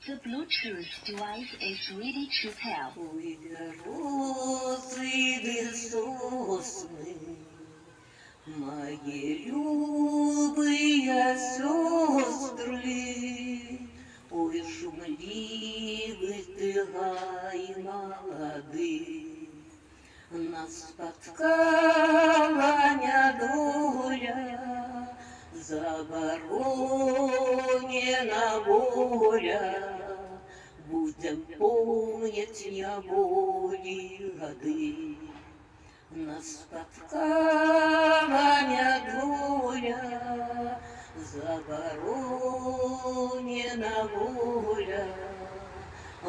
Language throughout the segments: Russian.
The Bluetooth device is ready to pair. Ой, березы сосны, мои любые сестры, ой, шумливый ты гай молодый, нас споткала недоля, заборонена воля. Будем помнить неволи годы, нас споткала недоля, заборонена воля.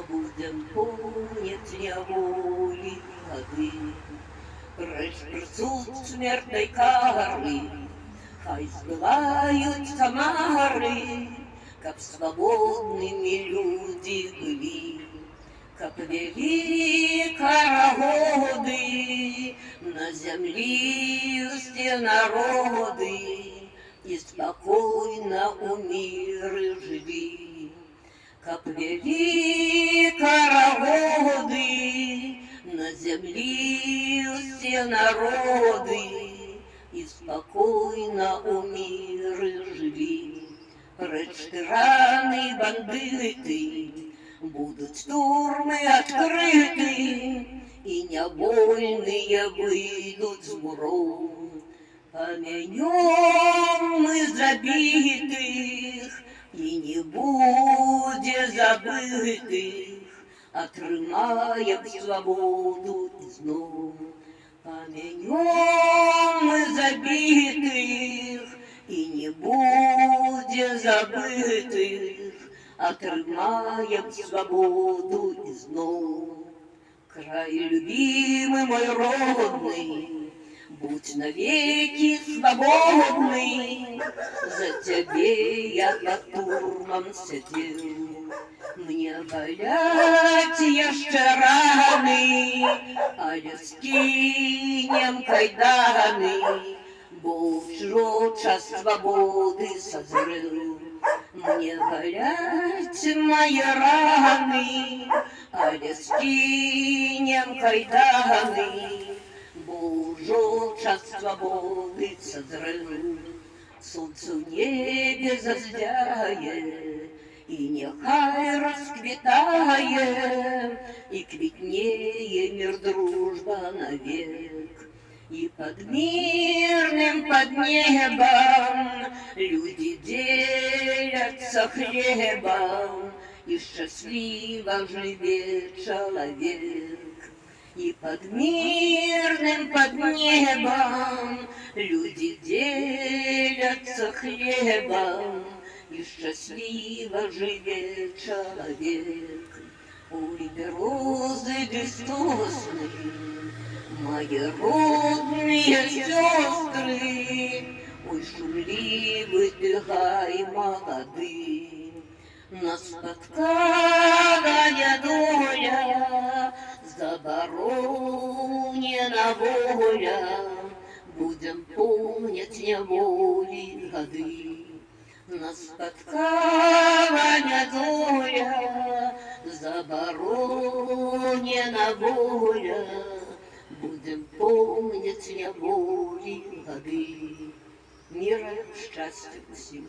Будем помнить неволи годы. Придут смертной кары, хай сбывают комары, как свободными люди были, как вели карагоды на земле все народы и спокойно у мира жили. Как вели карагоды на земле все народы и спокойно у мира жили. Рестораны, бандиты, будут штурмы открыты, и невольные выйдут с муров. Помянем мы забитых, и не будет забытых, отрываем свободу изном. Помянем мы забитых, и не будет забытых, отрываем свободу изном. Край любимый мой родный, будь навеки свободный, за тебе я под турмом сидел. Мне болять еще раны, але скинем кайданы, бо ўжо час свободы созрел. Мне болять мои раны, але скинем кайданы, бо ўжо час свободы созрел. Солнце в небе зазляе, и нехай расцветае, и квітнее мир, дружба навек. И под мирным под небом люди делятся хлебом, и счастливо живет человек. И под мирным под небом люди делятся хлебом, и счастливо живет человек. Ой, березы бесхозные, мои родные сестры, ой, шумливый ты гай молодый, нас споткала недоля, заборонена воля, будем помнить неволи годы. Нас споткала недоля, заборонена воля, будем помнить неволи годы. Мира, счастья всем.